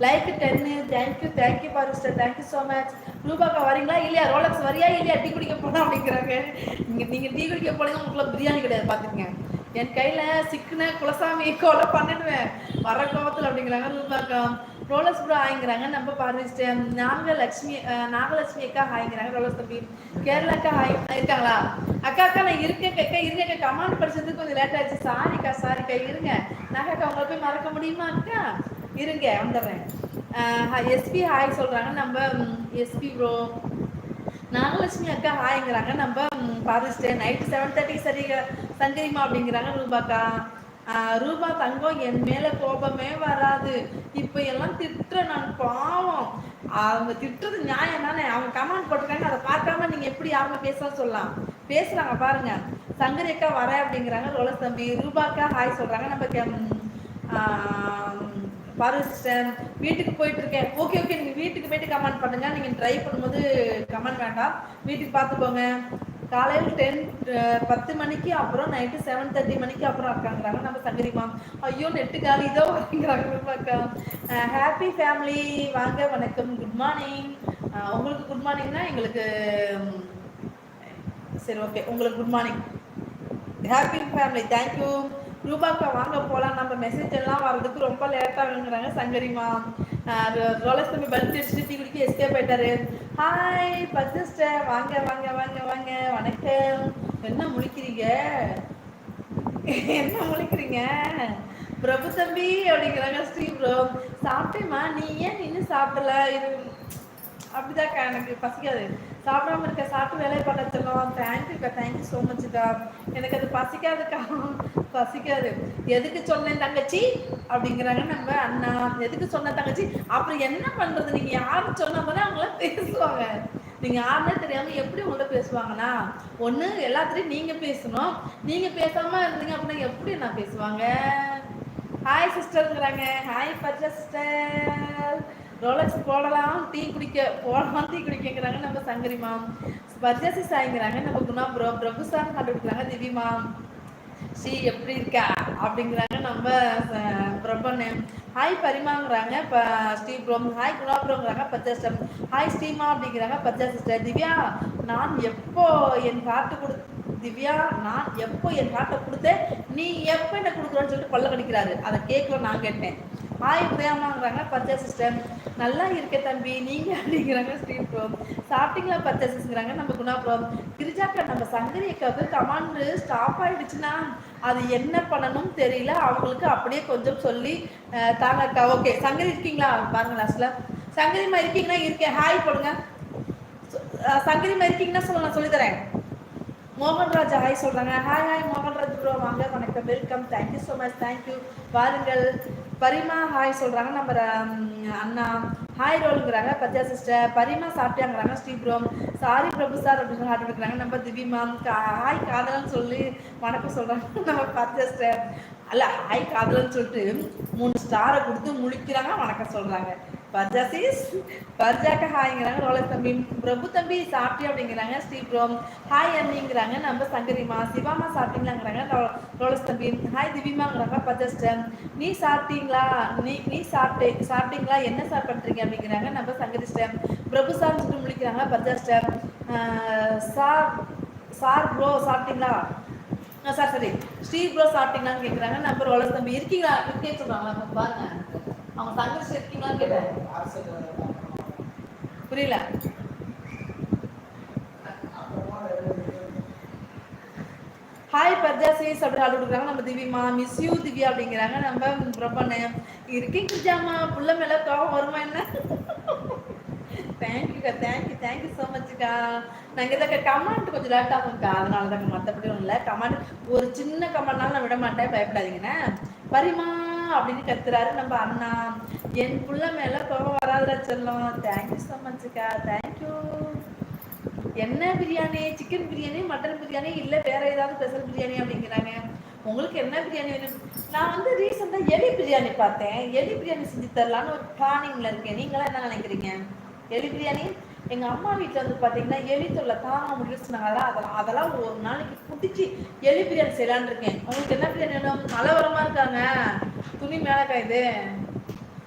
Like 10. Thank you barrister, thank you so much. ரூபாக்கா வரீங்களா இல்லையா? ரோலக்ஸ் வரியா இல்லையா? டீ குடிக்க போனா அப்படிங்கிறாங்க. நீங்க டீ குடிக்க போனீங்க, உங்களுக்குள்ள பிரியாணி கிடையாது பார்த்துக்கங்க. என் கையில சிக்கன குலசாமி கொலை பண்ணிடுவேன் வர கோபத்தில் அப்படிங்கிறாங்க ரூபாக்கா. ரோலக்ஸ் ப்ரோ ஆயிங்கிறாங்க நம்ம பாரிஸ்டர். நாகலட்சுமி அக்கா ஹாய்ங்கிறாங்க. ரோலக்ஸ் தம்பி. கேரளாக்கா ஹாய் இருக்காங்களா? அக்கா நான் இருங்க கமாண்ட் படிச்சதுக்கு கொஞ்சம் லேட் ஆயிடுச்சு. சாரிக்கா இருங்க. நாகக்கா உங்களை போய் மறக்க முடியுமா அக்கா? இருங்க வந்துடுறேன். எஸ்பி ஹாய் சொல்றாங்க நம்ம எஸ்பி ப்ரோ. நாகலட்சுமி அக்கா ஹாய்ங்கிறாங்க நம்ம பாரிஸ்டர். நைட்டு 7:30 சரி சங்கரிமா அப்படிங்கிறாங்க ரூபாக்கா. ரூபா தங்கம் என் மேல கோபமே வராது. இப்ப எல்லாம் திட்டுற நான் பாவம். அவங்க திட்டுறது நியாயம் தானே? அவங்க கமெண்ட் போட்டிருக்காங்க, அதை பார்க்காம நீங்க எப்படி யாருமே பேச சொல்லலாம்? பேசுறாங்க பாருங்க. சங்கரி அக்கா வர அப்படிங்கிறாங்க ரோலஸ் தம்பி. ரூபாக்கா ஹாய் சொல்றாங்க நம்ம பாரிஸ்டர். வீட்டுக்கு போயிட்டு இருக்கேன். ஓகே நீங்க வீட்டுக்கு போயிட்டு கமெண்ட் பண்ணுங்க. நீங்க ட்ரை பண்ணும்போது கமெண்ட் வேண்டாம், வீட்டுக்கு பார்த்துக்கோங்க. காலையில் 10 மணிக்கு அப்புறம் நைட்டு 7:30 மணிக்கு அப்புறம் இருக்காங்கிறாங்க நம்ம சங்கரிமா. ஐயோ நெட்டு காலி இதோ வரீங்கிறாங்க. ஹாப்பி ஃபேமிலி வாங்க, வணக்கம், குட் மார்னிங். உங்களுக்கு குட் மார்னிங்னா எங்களுக்கு சரி ஓகே, உங்களுக்கு good morning. Happy family, thank you. ரூபாக்கா வாங்க போகலாம். நம்ம மெசேஜ் எல்லாம் வர்றதுக்கு ரொம்ப லேட்டாகுங்கிறாங்க சங்கரிமா. ரோலக்ஸ் தம்பி பல்ப் வச்சுட்டு டீ குடிக்க எஸ்கேப் ஆயிட்டாரு. ஹாய் பஜஸ்டர், வாங்க வணக்கம். என்ன முழிக்கிறீங்க? பிரபு தம்பி அப்படிங்கிறாங்க ஸ்ரீ ப்ரோ. சாப்பிட்டேம்மா, நீ ஏன் இன்னும் சாப்பிடல? இது அப்படிதான்க்கா, எனக்கு பசிக்காது. சாப்பிடாம இருக்க, சாப்பிட்டு வேலையை பண்ண சொல்லலாம். தேங்க்யூ ஸோ மச்க்கா. எனக்கு அது பசிக்காது. எதுக்கு சொன்னேன் தங்கச்சி அப்படிங்கிறாங்க நம்ம அண்ணா. எதுக்கு சொன்ன தங்கச்சி? அப்புறம் என்ன பண்றது? நீங்க யாரும் சொன்ன மாதிரி அவங்களாம் பேசுவாங்க. நீங்க யாருன்னே தெரியாம எப்படி உங்கள்ட்ட பேசுவாங்கன்னா, ஒண்ணு எல்லாத்துலயும் நீங்க பேசணும். நீங்க பேசாம இருந்தீங்க அப்படின்னா எப்படி நான் பேசுவாங்க? ஹாய் சிஸ்டருங்கிறாங்க. ஹாய் பச்சா சிஸ்டர். ரோலக்ஸ் போடலாம் டீ குடிக்கங்கிறாங்க நம்ம சங்கரிமா. பர்ஜாசி சாய்ங்கிறாங்க நம்ம குணா ப்ரோ. பிரபு சார் கண்டுபிடிக்கிறாங்க திவிமா. ஸ்ரீ எப்படி இருக்கா அப்படிங்கிறாங்க நம்ம பிரபன்னு. ஹாய் பரிமாங்கிறாங்க ஸ்ரீ ப்ரோ. ஹாய் குணா ப்ரோங்கிறாங்க பச்சா சிஸ்டர். ஹாய் ஸ்ரீமா அப்படிங்கிறாங்க பச்சா சிஸ்டர். திவ்யா நான் எப்போ என் காட்டை கொடுத்தேன், நீ எப்போ என்ன கொடுக்குறோன்னு சொல்லிட்டு பல்ல கடிக்கிறாரு. அதை கேட்கல, நான் கேட்டேன். ஹாய் உதயமாங்கிறாங்க பச்சா சிஸ்டர். நல்லா இருக்க தம்பி, நீங்க அப்படிங்கிறாங்க ஸ்ரீ ப்ரோ. சாப்பிட்டீங்களா பச்சா சிஸ்ங்கிறாங்க நம்ம குணா ப்ரோ. கிரிஜாக்கா நம்ம சங்கரி அக்காவுக்கு கமாண்ட் ஸ்டாப் ஆயிடுச்சுன்னா அது என்ன பண்ணணும் தெரியல, அவங்களுக்கு அப்படியே கொஞ்சம் சொல்லி தாங்க அக்கா. ஓகே சங்கரி இருக்கீங்களா பாருங்க லாஸ்ட்ல. சங்கரிமா இருக்கீங்கன்னா இருக்கேன், ஹாய் போடுங்க. சங்கரிமா இருக்கீங்கன்னா சொல்ல, நான் சொல்லித்தரேன். மோகன்ராஜ் ஹாய் சொல்றாங்க. ஹாய் மோகன்ராஜ் ப்ரோ, வாங்க வணக்கம், welcome, thank you so much, thank you. வாருங்கள். பரிமா ஹாய் சொல்றாங்க நம்ம அண்ணா. ஹாய் ரோலுங்கிறாங்க பச்சா சிஸ்டர். பரிமா சாப்பிட்டாங்கிறாங்க ஸ்ரீ ப்ரோ. சாரி பிரபு சார் அப்படின்னு ஹார்ட் எடுக்கிறாங்க நம்ம திவிமா. ஹாய் காதலன்னு சொல்லி வணக்கம் சொல்றாங்க நம்ம பச்சா சிஸ்டர். அல்ல ஹாய் காதலன்னு சொல்லிட்டு 3 ஸ்டாரை கொடுத்து முழிக்கிறாங்க, வணக்கம் சொல்றாங்க. பர்ஜாக்க ஹாய்ங்கிறாங்க ரோலக்ஸ் தம்பி. பிரபு தம்பி சாப்பிட்டியா அப்படிங்கிறாங்க ஸ்ரீ ப்ரோ. ஹாய் அண்ணிங்கிறாங்க நம்ம சங்கரிமா. சிவாமா சாப்பிட்டீங்களாங்கிறாங்க ரோலக்ஸ் தம்பி. ஹாய் திவிமாங்கிறாங்க பஜஸ்டன். நீ சாப்பிட்டீங்களா? நீ சாப்பிட்டீங்களா? என்ன சாப்பிட்றீங்க அப்படிங்கிறாங்க நம்ம சங்கரிஸ்டன். பிரபு சார் சொல்லிட்டு முழிக்கிறாங்க பஜஸ்டன். சார் ப்ரோ சாப்பிட்டீங்களா? சரி ஸ்ரீ ப்ரோ சாப்பிட்டீங்களான்னு கேட்குறாங்க நம்ம ரோலக்ஸ் தம்பி. இருக்கீங்களா? இருக்கேன்னு சொல்றாங்களா பாருங்க. அவங்க சங்கரிஸ்ட் இருக்கீங்களான்னு கேட்டேன், புரியல. ஹாய் பர்ஜாசிஸ் அப்படி ஆள் கொடுக்குறாங்க நம்ம திவ்யமா. மிஸ் யூ திவ்யா அப்படிங்கிறாங்க நம்ம பிரபண்ண. இருக்கீங்க ஜாமா, புள்ள மேல கோவம் வருமா என்ன? தேங்க்யூக்கா, தேங்க்யூ ஸோ மச்க்கா. நாங்கள் இதை கமெண்ட் கொஞ்சம் லேட் ஆகும்க்கா, அதனால தாங்க, மற்றபடி ஒன்றும் இல்லை. கமெண்ட் ஒரு சின்ன கமெண்ட்னாலும் நான் விட மாட்டேன், பயப்படாதீங்கண்ணே. பரிமா அப்படின்னு கத்துறாரு நம்ம அண்ணா. என் புள்ள மேல கோவம் வராதுல செல்லம். தேங்க்யூ ஸோ மச்க்கா, தேங்க்யூ. என்ன பிரியாணி? சிக்கன் பிரியாணி, மட்டன் பிரியாணி, இல்லை வேற ஏதாவது ஸ்பெஷல் பிரியாணி அப்படிங்கிறாங்க. உங்களுக்கு என்ன பிரியாணி வேணும்? நான் வந்து ரீசெண்டாக எலி பிரியாணி பார்த்தேன். எலி பிரியாணி செஞ்சு தரலான்னு ஒரு பிளானிங்ல இருக்கேன். நீங்களாம் என்ன நினைக்கிறீங்க? எலி பிரியாணி எங்கள் அம்மா வீட்டில் வந்து பார்த்தீங்கன்னா எலி தொல்லை தாங்க முடிச்சுனாங்க. அதெல்லாம் ஒரு நாளைக்கு பிடிச்சி எலி பிரியாணி செய்யலான்னு இருக்கேன். உங்களுக்கு என்ன பிரியாணி வேணும்? மழை வரமா இருக்காங்க, துணி மேலே காயுது.